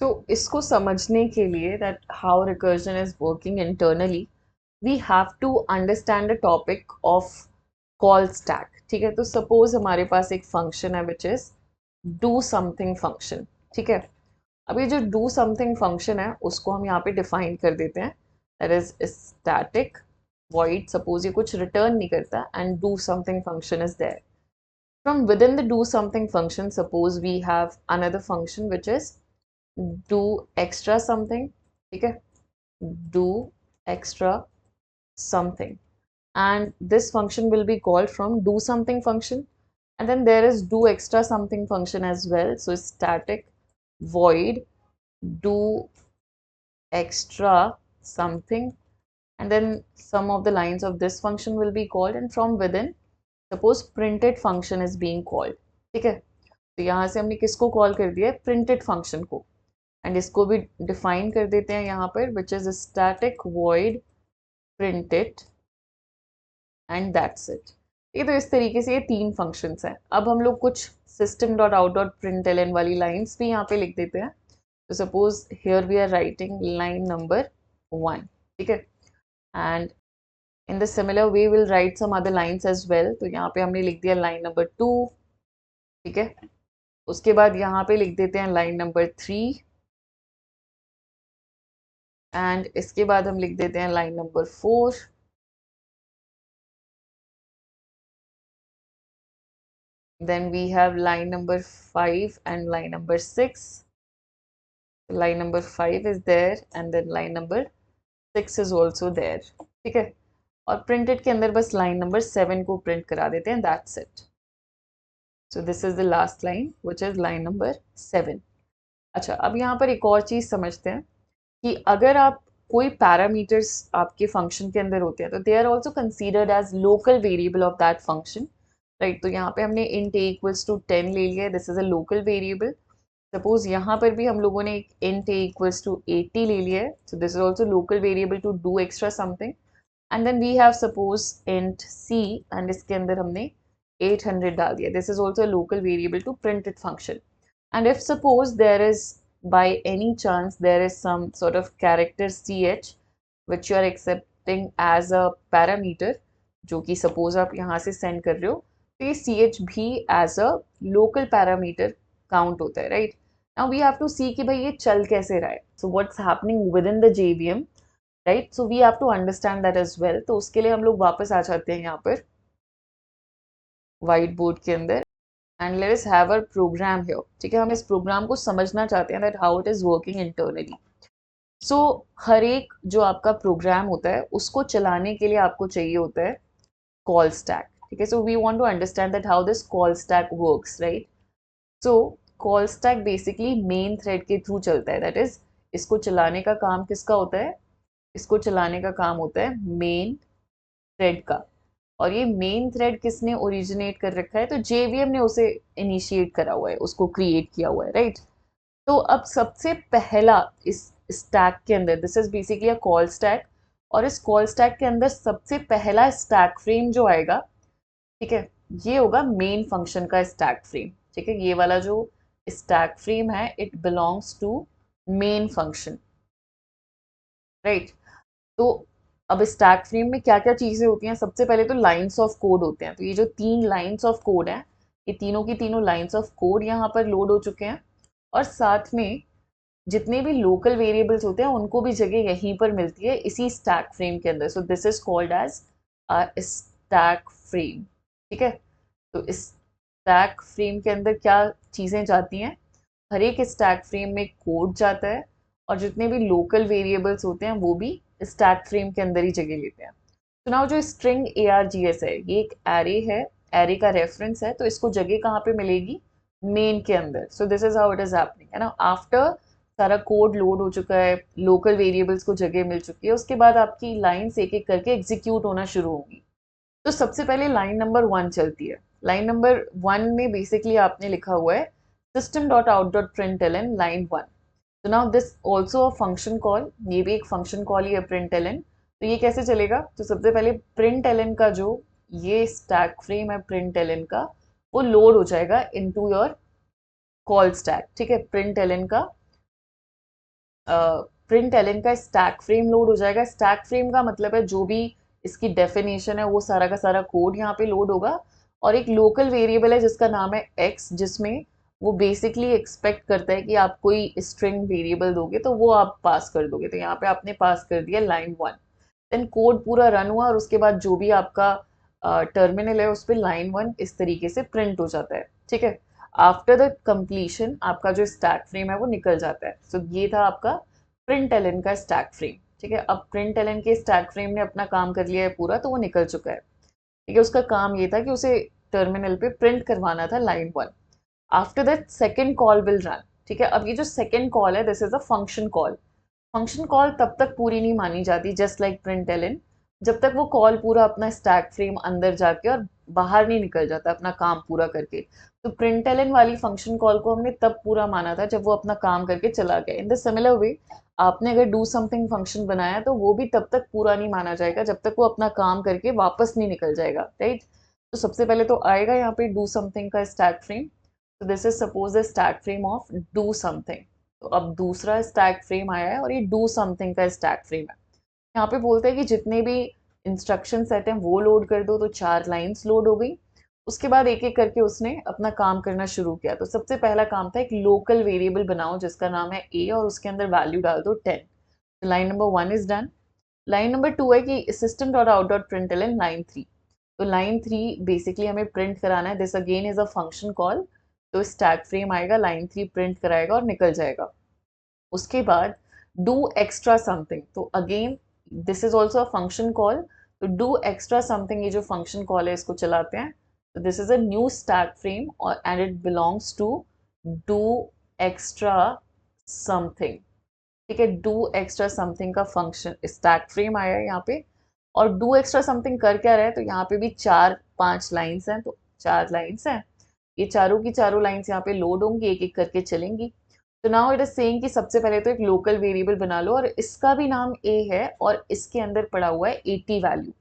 तो इसको समझने के लिए that how recursion is working internally we have to understand the topic of call stack. ठीक है, तो सपोज हमारे पास एक फंक्शन है which is do something function. ठीक है, अब ये जो डू समथिंग फंक्शन है उसको हम यहाँ पे डिफाइन कर देते हैं. That is static void. Suppose ये कुछ रिटर्न नहीं करता and do something function is there. From within the do something function, suppose we have another function which is do extra something. ठीक है, do extra something, and this function will be called from do something function. And then there is do extra something function as well. So static void do extra something, and then some of the lines of this function will be called, and from within suppose printed function is being called. ठीक है, तो यहाँ से हमने किसको call कर दिया है, प्रिंटेड फंक्शन को. एंड इसको भी डिफाइन कर देते हैं यहाँ पर which is static void printed and that's it. ये तो इस तरीके से ये तीन फंक्शंस हैं. अब हम लोग कुछ system dot out dot print L N वाली लाइन्स भी यहाँ पे लिख देते हैं. तो suppose here we are writing line number 1. ठीक है, and in the similar way will write some other lines as well. तो यहाँ पे हमने लिख दिया लाइन नंबर 2. ठीक है, उसके बाद यहाँ पे लिख देते हैं लाइन नंबर 3, एंड इसके बाद हम लिख देते हैं line number 4. Then we have line number 5 and line number 6. Line number 5 is there and then line number 6 is also there. ठीक है, और प्रिंटेड के अंदर बस लाइन नंबर 7 को प्रिंट करा देते हैं. That's it. So this is the last line which is line number 7. अच्छा, अब यहाँ पर एक और चीज़ समझते हैं कि अगर आप कोई पैरामीटर्स आपके फंक्शन के अंदर होते हैं तो they are also considered as local variable of that function. Right, तो यहाँ पे हमने इंट ए इक्वल्स टू 10 ले लिया है. This is a local variable. Suppose यहाँ पर भी हम लोगों ने एक इंट ए इक्वल्स टू 80 ले लिया है. So this is also local variable to do extra something. And then we have suppose int C and इसके अंदर हमने 800 डाल दिया. This is also local variable to printed function. And if suppose there is by any chance there is some sort of character ch which you are accepting as a parameter, जो कि suppose आप यहाँ से send कर रहे हो, तो ये ch भी as a local parameter count होता है. right, now we have to see कि भाई ये चल कैसे रहा है. so what's happening within the JVM, right, so we have to understand that as well. तो उसके लिए हम लोग वापस आ जाते हैं यहाँ पर व्हाइट बोर्ड के अंदर and let us have a program here. ठीक है, हम इस प्रोग्राम को समझना चाहते हैं that how it is working internally. So हर एक जो आपका प्रोग्राम होता है उसको चलाने के लिए आपको चाहिए होता है कॉल स्टैक. ठीक है, so we want to understand that how this call stack works. Right, so call stack basically main thread के थ्रू चलता है. दैट इज इसको चलाने का काम किसका होता है, इसको चलाने का काम होता है मेन थ्रेड का. और ये मेन थ्रेड किसने ओरिजिनेट कर रखा है, तो जेवीएम ने उसे इनिशिएट करा हुआ है, उसको क्रिएट किया हुआ है. राइट, तो अब सबसे पहला इस स्टैक के अंदर, this is basically a call stack, और इस कॉल स्टैक के अंदर सबसे पहला स्टैक फ्रेम जो आएगा, ठीक है, ये होगा मेन फंक्शन का स्टैक फ्रेम. ठीक है, ये वाला जो स्टैक फ्रेम है it belongs to main function. Right, तो अब स्टैक फ्रेम में क्या क्या चीज़ें होती हैं, सबसे पहले तो लाइंस ऑफ कोड होते हैं. तो ये जो 3 लाइंस ऑफ कोड हैं, ये तीनों की तीनों लाइंस ऑफ कोड यहाँ पर लोड हो चुके हैं. और साथ में जितने भी लोकल वेरिएबल्स होते हैं उनको भी जगह यहीं पर मिलती है इसी स्टैक फ्रेम के अंदर. So this is called as stack frame. ठीक है, तो इस स्टैक फ्रेम के अंदर क्या चीज़ें जाती हैं, हर एक स्टैक फ्रेम में कोड जाता है, और जितने भी लोकल वेरिएबल्स होते हैं वो भी स्टैक फ्रेम के अंदर ही जगह लेते हैं. तो नाउ जो स्ट्रिंग ARGS है ये एक एरे है, एरे का रेफरेंस है, तो इसको जगह कहाँ पे मिलेगी, मेन के अंदर. So this is how it is happening है ना. आफ्टर सारा कोड लोड हो चुका है, लोकल वेरिएबल्स को जगह मिल चुकी है, उसके बाद आपकी लाइन्स एक एक करके एग्जीक्यूट होना शुरू होंगी. तो सबसे पहले लाइन नंबर 1 चलती है. लाइन नंबर 1 में बेसिकली आपने लिखा हुआ है system dot out dot println line 1. तो now this also a function call, ये भी एक फंक्शन कॉल ही है println. तो ये कैसे चलेगा, तो सबसे पहले println का जो ये स्टैक फ्रेम है println का, वो लोड हो जाएगा इनटू योर कॉल स्टैक. ठीक है, println का प्रिंट एलन का स्टैक फ्रेम लोड हो जाएगा। स्टैक फ्रेम का मतलब है जो भी इसकी डेफिनेशन है वो सारा का सारा कोड यहाँ पे लोड होगा, और एक लोकल वेरिएबल है जिसका नाम है एक्स, जिसमें वो बेसिकली एक्सपेक्ट करता है कि आप कोई स्ट्रिंग वेरिएबल दोगे तो वो आप पास कर दोगे। तो यहाँ पे आपने पास कर दिया लाइन 1। देन कोड पूरा रन हुआ और उसके बाद जो भी आपका टर्मिनल है उस पर लाइन 1 इस तरीके से प्रिंट हो जाता है। ठीक है, आफ्टर द कंप्लीशन आपका जो स्टैक फ्रेम है वो निकल जाता है। सो ये था आपका प्रिंट एलन का स्टैक फ्रेम। ठीक है, अब प्रिंट एलन के स्टैक फ्रेम ने अपना काम कर लिया है पूरा, तो वो निकल चुका है। ठीक है, उसका काम ये था कि उसे टर्मिनल पे प्रिंट करवाना था line 1। After that second call will run. ठीक है, अब ये जो सेकेंड कॉल है this is a function call. Function call तब तक पूरी नहीं मानी जाती, जस्ट लाइक प्रिंट एलन, जब तक वो कॉल पूरा अपना स्टैक फ्रेम अंदर जाके और बाहर नहीं निकल जाता अपना काम पूरा करके। तो प्रिंट एलन वाली फंक्शन कॉल को हमने तब पूरा माना था जब वो अपना काम करके चला गया। इन द सिमिलर वे आपने अगर डू समथिंग फंक्शन बनाया तो वो भी तब तक पूरा नहीं माना जाएगा जब तक वो अपना काम करके वापस नहीं निकल जाएगा। राइट, तो सबसे पहले तो आएगा यहाँ पे डू समथिंग का स्टैक फ्रेम। तो this is suppose the stack frame of do something. तो अब दूसरा स्टैक फ्रेम आया है और ये डू समथिंग का स्टैक फ्रेम है। यहाँ पे बोलते हैं कि जितने भी इंस्ट्रक्शन सेट हैं वो लोड कर दो, तो 4 लाइंस लोड हो गई। उसके बाद एक एक करके उसने अपना काम करना शुरू किया। तो सबसे पहला काम था एक लोकल वेरिएबल बनाओ जिसका नाम है ए और उसके अंदर वैल्यू डाल दो 10। तो line number 1 is done. Line number 2 है कि system dot out dot print L line 3। तो लाइन 3 बेसिकली हमें प्रिंट कराना है। This again is a function call. तो स्टैक फ्रेम आएगा, लाइन 3 प्रिंट कराएगा और निकल जाएगा। उसके बाद डू एक्स्ट्रा समथिंग। तो again this is also a function call. तो डू एक्स्ट्रा समथिंग, ये जो फंक्शन कॉल है इसको चलाते हैं। तो this is a new stack frame और and it belongs to do extra something. ठीक है, डू एक्स्ट्रा समथिंग का फंक्शन स्टैक फ्रेम आया है यहाँ पे। और डू एक्स्ट्रा समथिंग कर क्या रहा है, तो यहाँ पे भी 4-5 लाइन्स हैं। तो 4 लाइन्स हैं, ये चारों की चारों लाइन्स यहाँ पे लोड होंगी, एक एक करके चलेंगी। तो नाउ इट इज सेइंग कि सबसे पहले तो एक लोकल वेरिएबल बना लो और इसका भी नाम ए है और इसके अंदर पड़ा हुआ है 80 value.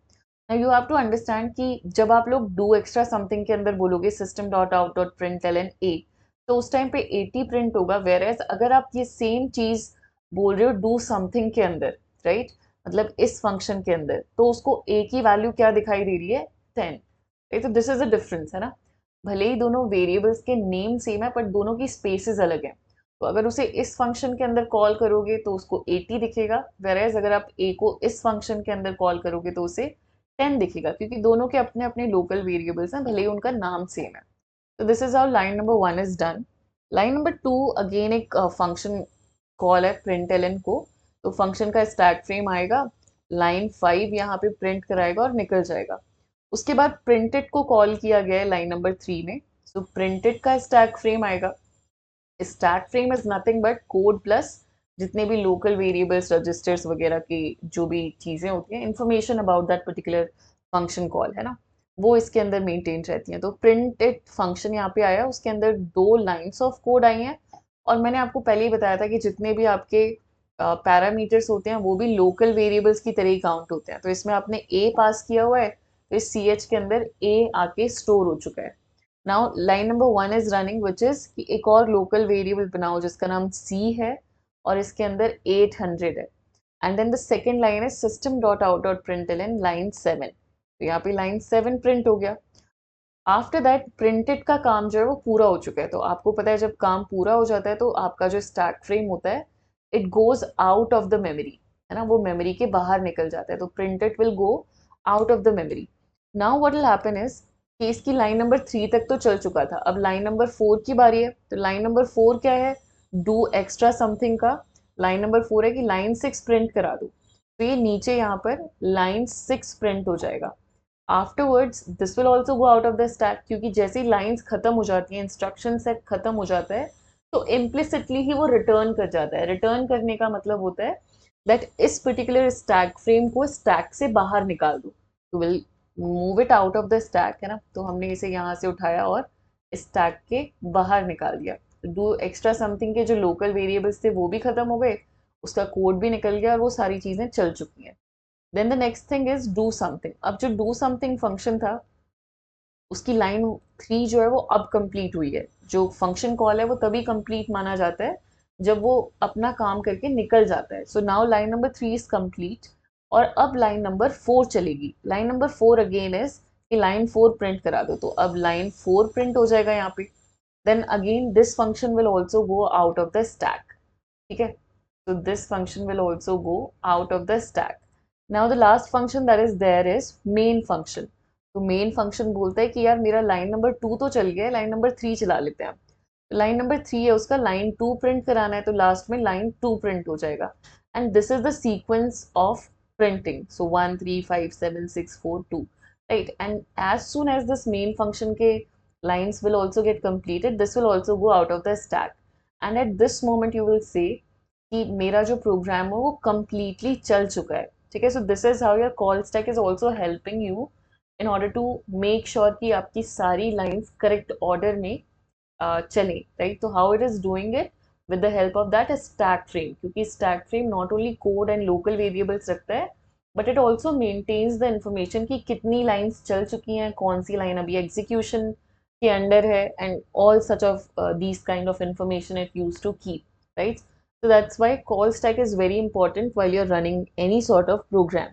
Now you have to understand कि जब आप लोग डू एक्स्ट्रा समथिंग के अंदर बोलोगे system dot out dot print L N A, तो उस टाइम पे 80 प्रिंट होगा। वेर एज अगर आप ये सेम चीज बोल रहे हो डू समथिंग के अंदर, राइट, मतलब इस फंक्शन के अंदर, तो उसको ए की वैल्यू क्या दिखाई दे रही है, 10। राइट, तो दिस इज अ डिफरेंस है ना। भले ही दोनों वेरिएबल्स के नेम सेम है बट दोनों की स्पेसेस अलग हैं। तो अगर उसे इस फंक्शन के अंदर कॉल करोगे तो उसको 80 दिखेगा, वेरेज अगर आप ए को इस फंक्शन के अंदर कॉल करोगे तो उसे 10 दिखेगा, क्योंकि दोनों के अपने अपने लोकल वेरिएबल्स हैं भले ही उनका नाम सेम है। तो this is how line number 1 is done. Line number 2 again एक फंक्शन कॉल है प्रिंट एलन को। तो फंक्शन का स्टैक फ्रेम आएगा, लाइन 5 यहाँ पे प्रिंट कराएगा और निकल जाएगा। उसके बाद प्रिंटेड को कॉल किया गया है लाइन नंबर 3 में। सो प्रिंटेड का स्टैक फ्रेम आएगा। Stack frame is nothing but code plus जितने भी लोकल वेरिएबल्स रजिस्टर्स वगैरह की जो भी चीज़ें होती हैं, information about that particular function call है ना, वो इसके अंदर मेंटेन रहती हैं। तो प्रिंटेड फंक्शन यहाँ पे आया, उसके अंदर 2 लाइन्स ऑफ कोड आई हैं। और मैंने आपको पहले ही बताया था कि जितने भी आपके पैरामीटर्स होते हैं वो भी लोकल वेरिएबल्स की तरह ही काउंट होते हैं। तो इसमें आपने ए पास किया हुआ है, तो इस सी एच के अंदर ए आके स्टोर हो चुका है। Now line number 1 is running which is कि एक और लोकल वेरिएबल बनाओ जिसका नाम सी है और इसके अंदर 800 है। And then the second line है system dot out dot print L N line 7। तो यहाँ पे लाइन 7 प्रिंट हो गया। आफ्टर दैट प्रिंटेड का काम जो है वो पूरा हो चुका है। तो आपको पता है जब काम पूरा हो जाता है तो आपका जो स्टैक फ्रेम होता है it goes out of the memory, है ना, वो मेमोरी के बाहर निकल जाता है। तो printed will go out of the memory. Now what will happen is कि इसकी लाइन नंबर 3 तक तो चल चुका था, अब लाइन नंबर 4 की बारी है। तो लाइन नंबर 4 क्या है, डू एक्स्ट्रा समथिंग का लाइन नंबर 4 है कि लाइन 6 प्रिंट करा दो। तो ये नीचे यहाँ पर लाइन 6 प्रिंट हो जाएगा। Afterwards this will also go out of the stack, क्योंकि जैसे ही लाइन्स खत्म हो जाती हैं, इंस्ट्रक्शन सेट खत्म हो जाता है, तो इम्प्लिसिटली ही वो रिटर्न कर जाता है। रिटर्न करने का मतलब होता है दैट इस पर्टिकुलर स्टैक फ्रेम को स्टैक से बाहर निकाल दो। तो will move it out of the stack, है ना। तो हमने इसे यहाँ से उठाया और स्टैक के बाहर निकाल दिया। डू एक्स्ट्रा समथिंग के जो लोकल वेरिएबल्स थे वो भी खत्म हो गए, उसका कोड भी निकल गया और वो सारी चीज़ें चल चुकी हैं। Then the next thing is do something. अब जो डू समथिंग फंक्शन था उसकी लाइन 3 जो है वो अब कंप्लीट हुई है। जो फंक्शन कॉल है वो तभी कंप्लीट माना जाता है जब वो अपना काम करके निकल जाता है. So now line number 3 is complete. और अब लाइन नंबर 4 चलेगी. लाइन नंबर 4 अगेन इज कि लाइन 4 प्रिंट करा दो. तो अब लाइन 4 प्रिंट हो जाएगा यहाँ पे. then again this function will also go out of the stack. ठीक है. so this function will also go out of the stack. now the last function that is there is main function. तो main function बोलता है कि यार मेरा line number 2 तो चल गया, लाइन नंबर 3 चला लेते हैं. लाइन नंबर 3 है, उसका लाइन 2 प्रिंट कराना है, तो लास्ट में लाइन 2 प्रिंट हो जाएगा. And this is the sequence of printing. So 1 3 5 7 6 4 2, right. And as soon as this main function के lines will also get completed, this will also go out of the stack. and at this moment you will say कि मेरा जो programme है वो completely चल चुका है. ठीक है. so this is how your call stack is also helping you in order to make sure कि आपकी सारी lines correct order में चले, right. तो how it is doing it with the help of that stack frame, क्योंकि stack frame not only code and local variables रखता है but it also maintains the information कि कितनी lines चल चुकी हैं, कौन सी line अभी execution के अंडर है, and all such of these kind of information it used to keep, right. so that's why call stack is very important while you're running any sort of program.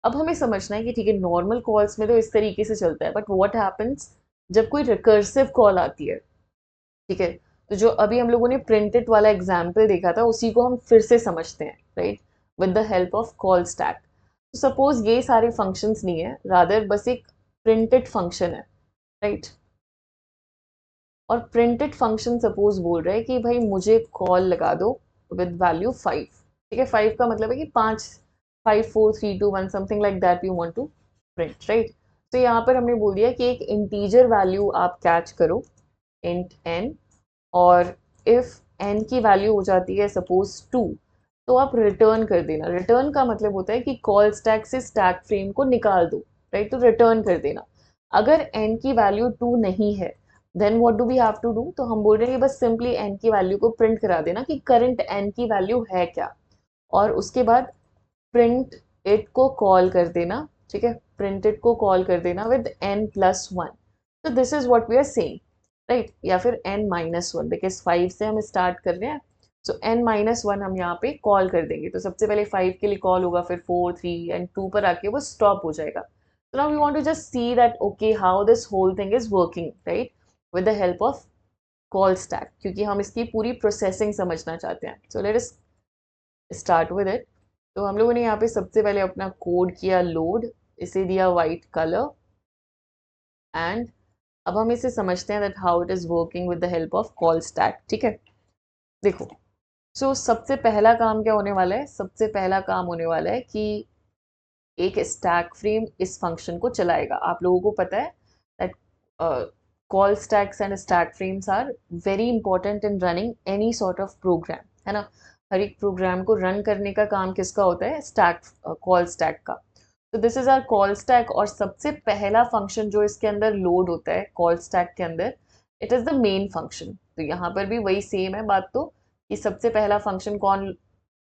अब हमें समझना है कि ठीक है, नॉर्मल कॉल्स में तो इस तरीके से चलता है, बट व्हाट हैपेंस जब कोई रिकर्सिव कॉल आती है. ठीक है. तो जो अभी हम लोगों ने प्रिंटेड वाला एग्जाम्पल देखा था उसी को हम फिर से समझते हैं, right, with the help of call stack. तो सपोज ये सारे फंक्शंस नहीं है, रादर बस एक प्रिंटेड फंक्शन है, राइट. और प्रिंटेड फंक्शन सपोज बोल रहा है कि भाई मुझे कॉल लगा दो विद वैल्यू 5. ठीक है. 5 का मतलब है कि 5 5 4 3 2 1 something like that you want to print, right. तो यहाँ पर हमने बोल दिया कि एक इंटीजर वैल्यू आप कैच करो, इंट n. और इफ n की वैल्यू हो जाती है सपोज 2, तो आप रिटर्न कर देना. रिटर्न का मतलब होता है कि कॉल स्टैक से स्टैक फ्रेम को निकाल दो, राइट. तो रिटर्न कर देना. अगर n की वैल्यू 2 नहीं है then what do we have to do. तो हम बोल रहे हैं कि बस सिंपली n की वैल्यू को प्रिंट करा देना कि करंट n की वैल्यू है क्या, और उसके बाद प्रिंट इट को कॉल कर देना. ठीक है. प्रिंट इट को कॉल कर देना विद n+1. तो this is what we are saying, right. या फिर n-1, बिकॉज 5 से हम स्टार्ट कर रहे हैं. सो n-1 हम यहाँ पे कॉल कर देंगे. तो सबसे पहले 5 के लिए कॉल होगा, फिर 4 3 एंड 2 पर आके वो स्टॉप हो जाएगा. so now we want to just see that okay how this whole thing is working, right, with the help of call stack, क्योंकि हम इसकी पूरी प्रोसेसिंग समझना चाहते हैं. so let us start with it. तो हम लोगों ने यहाँ पे सबसे पहले अपना कोड किया लोड, इसे दिया वाइट कलर, एंड अब हम इसे समझते हैं that how it is working with the help of call stack. ठीक है. देखो, सो सबसे पहला काम क्या होने वाला है. सबसे पहला काम होने वाला है कि एक स्टैक फ्रेम इस फंक्शन को चलाएगा. आप लोगों को पता है that call stacks and stack frames are very important in running any sort of program, है ना. हर एक प्रोग्राम को रन करने का काम किसका होता है, स्टैक, कॉल स्टैक का. तो this is our call stack. और सबसे पहला फंक्शन जो इसके अंदर लोड होता है कॉल स्टैक के अंदर, it is the main function. तो यहाँ पर भी वही सेम है बात, तो कि सबसे पहला फंक्शन कौन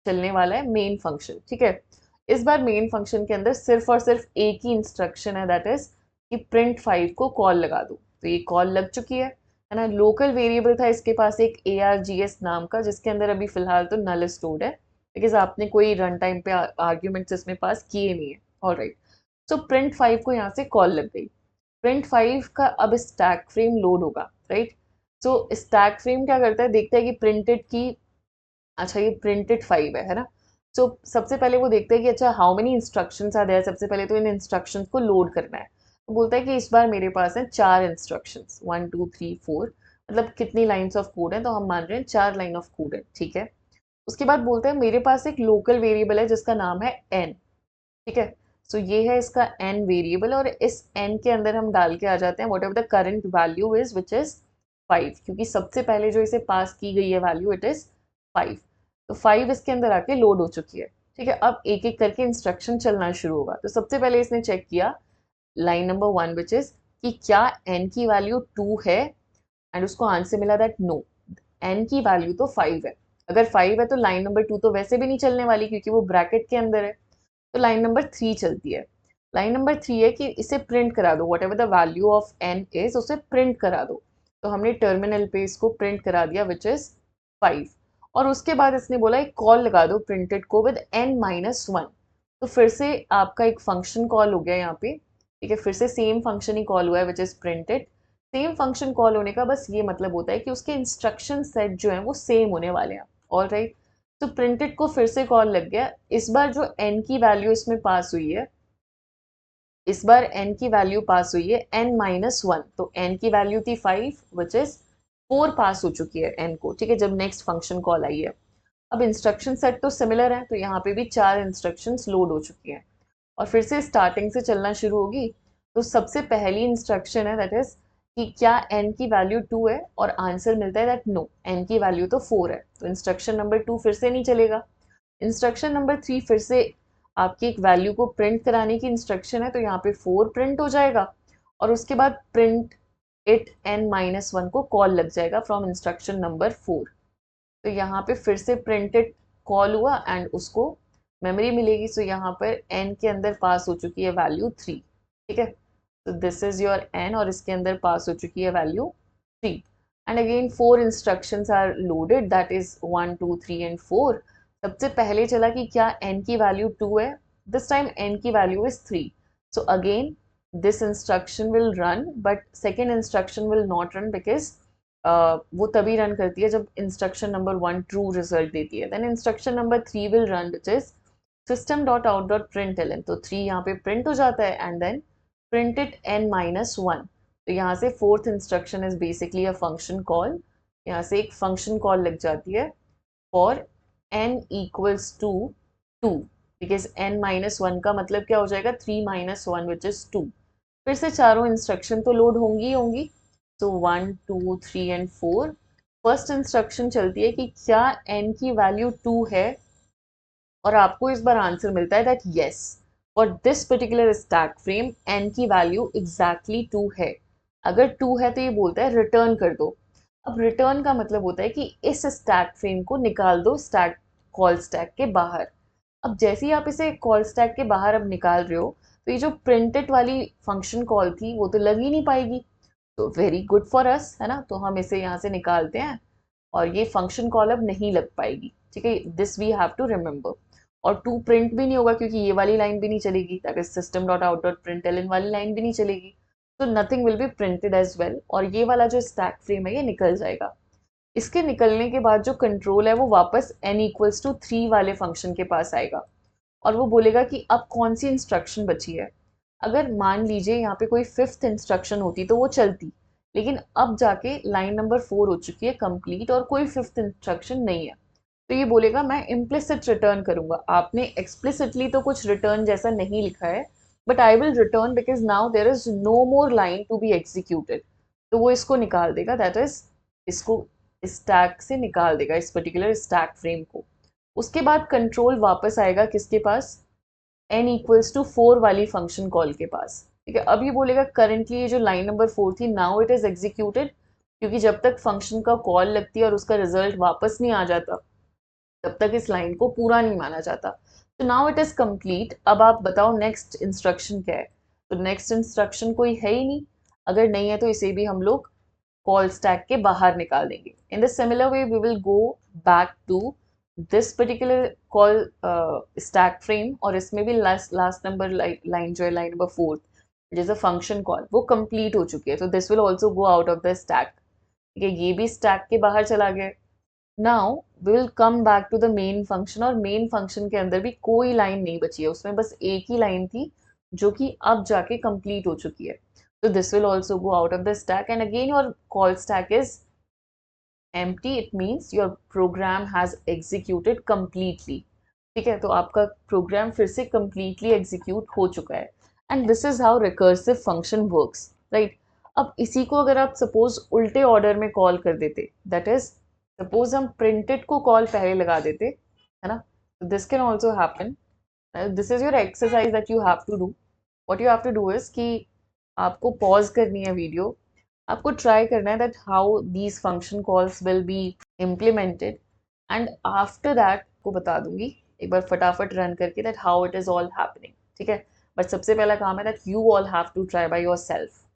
चलने वाला है, मेन फंक्शन. ठीक है. इस बार मेन फंक्शन के अंदर सिर्फ और सिर्फ एक ही इंस्ट्रक्शन है, दैट इज कि प्रिंट 5 को कॉल लगा दो. तो ये कॉल लग चुकी है ना. लोकल वेरिएबल था इसके पास एक args नाम का, जिसके अंदर अभी फिलहाल तो नल स्टोर्ड है, बिकॉज आपने कोई रन टाइम पे आर्ग्यूमेंट्स इसमें पास किए नहीं है. All right. सो प्रिंट 5 को यहाँ से कॉल लग गई. प्रिंट 5 का अब स्टैक फ्रेम लोड होगा, राइट. सो स्टैक फ्रेम क्या करता है, देखता है कि प्रिंटेड की, अच्छा ये प्रिंटेड 5 है ना. सो सबसे पहले वो देखता है कि अच्छा how many instructions are there. सबसे पहले तो इन इंस्ट्रक्शंस को लोड करना है. तो बोलता है कि इस बार मेरे पास है 4 इंस्ट्रक्शंस, 1 2 3 4, मतलब कितनी लाइन्स ऑफ कोड है, तो हम मान रहे हैं 4 लाइन ऑफ कोड है. ठीक है. उसके बाद बोलते हैं मेरे पास एक लोकल वेरिएबल है जिसका नाम है n. ठीक है. सो ये है इसका n वेरिएबल, और इस n के अंदर हम डाल के आ जाते हैं what ever the current value is which is 5, क्योंकि सबसे पहले जो इसे पास की गई है वैल्यू इट इज 5. तो 5 इसके अंदर आके लोड हो चुकी है. ठीक है. अब एक एक करके इंस्ट्रक्शन चलना शुरू होगा. तो सबसे पहले इसने चेक किया लाइन नंबर 1 विच इज कि क्या n की वैल्यू 2 है, एंड उसको आंसर मिला दैट नो, n की वैल्यू तो 5 है. अगर 5 है तो लाइन नंबर 2 तो वैसे भी नहीं चलने वाली क्योंकि वो ब्रैकेट के अंदर है. तो लाइन नंबर 3 चलती है. लाइन नंबर 3 है कि इसे प्रिंट करा दो, what ever the value of n is उसे प्रिंट करा दो. तो हमने टर्मिनल पे इसको प्रिंट करा दिया विच इज 5. और उसके बाद इसने बोला एक कॉल लगा दो प्रिंटेड को विद n-1। तो फिर से आपका एक फंक्शन कॉल हो गया यहाँ पे, ठीक है, फिर से सेम फंक्शन ही कॉल हुआ है which is printed. Same function call होने का बस ये मतलब होता है कि उसके इंस्ट्रक्शन सेट जो है वो सेम होने वाले हैं। ऑल राइट, तो प्रिंटेड को फिर से कॉल लग गया। इस बार जो n की वैल्यू इसमें पास हुई है, इस बार n की वैल्यू पास हुई है n-1। तो n की वैल्यू थी 5 विच इज 4 पास हो चुकी है n को, ठीक है, जब नेक्स्ट फंक्शन कॉल आई है। अब इंस्ट्रक्शन सेट तो सिमिलर है, तो यहाँ पे भी 4 इंस्ट्रक्शंस लोड हो चुकी हैं और फिर से स्टार्टिंग से चलना शुरू होगी। तो सबसे पहली इंस्ट्रक्शन है दैट इज कि क्या n की वैल्यू 2 है, और आंसर मिलता है दैट नो, n की वैल्यू तो 4 है। तो इंस्ट्रक्शन नंबर 2 फिर से नहीं चलेगा। इंस्ट्रक्शन नंबर 3 फिर से आपकी एक वैल्यू को प्रिंट कराने की इंस्ट्रक्शन है, तो यहाँ पे 4 प्रिंट हो जाएगा और उसके बाद प्रिंट इट n-1 को कॉल लग जाएगा फ्रॉम इंस्ट्रक्शन नंबर 4। तो यहाँ पे फिर से प्रिंटेड कॉल हुआ एंड उसको मेमोरी मिलेगी। सो यहाँ पर n के अंदर पास हो चुकी है वैल्यू 3, ठीक है। तो दिस इज योर n और इसके अंदर पास हो चुकी है value 3 and again 4 instructions are loaded that is 1 2 3 and 4। सबसे पहले चला कि क्या n की वैल्यू 2 है, दिस टाइम n की value is 3। So again this instruction will run but second instruction will not run because वो तभी रन करती है जब इंस्ट्रक्शन नंबर 1 ट्रू रिजल्ट देती है। Then instruction number 3 will run which is system.out.println। तो 3 यहाँ पे प्रिंट हो जाता है and then print it n-1। तो यहाँ से fourth instruction is basically a function call. यहाँ से एक फंक्शन कॉल लग जाती है for n equals to 2 because n-1 का मतलब क्या हो जाएगा 3-1 विच इज 2। फिर से चारों इंस्ट्रक्शन तो लोड होंगी ही होंगी। तो 1 2 3 एंड 4। फर्स्ट इंस्ट्रक्शन चलती है कि क्या n की वैल्यू 2 है, और आपको इस बार आंसर मिलता है that yes, for this particular stack frame n की वैल्यू एग्जैक्टली 2 है। अगर 2 है तो ये बोलता है रिटर्न कर दो। अब रिटर्न का मतलब होता है कि इस स्टैक फ्रेम को निकाल दो स्टैक कॉल स्टैक के बाहर। अब जैसे ही आप इसे कॉल स्टैक के बाहर अब निकाल रहे हो, तो ये जो प्रिंटेड वाली फंक्शन कॉल थी वो तो लग ही नहीं पाएगी। तो वेरी गुड फॉर अस, है ना, तो हम इसे यहाँ से निकालते हैं और ये फंक्शन कॉल अब नहीं लग पाएगी, ठीक है, this we have to remember. और 2 प्रिंट भी नहीं होगा क्योंकि ये वाली लाइन भी नहीं चलेगी, दैट इज system.out.println वाली लाइन भी नहीं चलेगी। तो nothing will be printed as well और ये वाला जो स्टैक फ्रेम है ये निकल जाएगा। इसके निकलने के बाद जो कंट्रोल है वो वापस n=3 वाले फंक्शन के पास आएगा और वो बोलेगा कि अब कौन सी इंस्ट्रक्शन बची है। अगर मान लीजिए यहाँ पे कोई 5th इंस्ट्रक्शन होती तो वो चलती, लेकिन अब जाके लाइन नंबर 4 हो चुकी है कंप्लीट और कोई 5th इंस्ट्रक्शन नहीं है। तो ये बोलेगा मैं इम्प्लिसिट रिटर्न करूंगा। आपने एक्सप्लिसिटली तो कुछ रिटर्न जैसा नहीं लिखा है, but I will return because now there is no more line to be executed. तो वो इसको निकाल देगा, दैट इज इसको स्टैक से निकाल देगा, इस पर्टिकुलर स्टैक फ्रेम को। उसके बाद कंट्रोल वापस आएगा किसके पास, n=4 वाली फंक्शन कॉल के पास, ठीक है। अब ये बोलेगा करेंटली ये जो लाइन नंबर 4 थी नाउ इट इज एग्जीक्यूटेड, क्योंकि जब तक फंक्शन का कॉल लगती है और उसका रिजल्ट वापस नहीं आ जाता तब तक इस लाइन को पूरा नहीं माना जाता। तो नाउ इट इज कंप्लीट। अब आप बताओ नेक्स्ट इंस्ट्रक्शन क्या है। तो नेक्स्ट इंस्ट्रक्शन कोई है ही नहीं, अगर नहीं है तो इसे भी हम लोग कॉल स्टैक के बाहर निकाल देंगे। In the similar way we will go back to this particular call stack frame और इसमें भी लास्ट नंबर लाइन जो है लाइन नंबर 4 जैसे फंक्शन कॉल वो कंप्लीट हो चुकी है। तो this will also go out of the stack, ठीक है, ये भी स्टैक के बाहर चला गया। Now we will come back to the main function और मेन फंक्शन के अंदर भी कोई लाइन नहीं बची है, उसमें बस एक ही लाइन थी जो कि अब जाके कंप्लीट हो चुकी है। तो this will also go out of the stack and again your call stack is empty, it means your program has executed completely, ठीक है। तो आपका प्रोग्राम फिर से completely एग्जीक्यूट हो चुका है and this is how recursive function works, right. अब इसी को अगर आप सपोज उल्टे ऑर्डर में कॉल कर देते, दैट इज सपोज हम प्रिंटेड को कॉल पहले लगा देते, है ना, this can also happen. This is your exercise that you have to do. What you have to do is कि आपको पॉज करनी है वीडियो, आपको ट्राई करना है that how these function calls will be implemented and after that को बता दूंगी एक बार फटाफट रन करके that how it is all happening, ठीक है। बट सबसे पहला काम है that you all have to try by your self.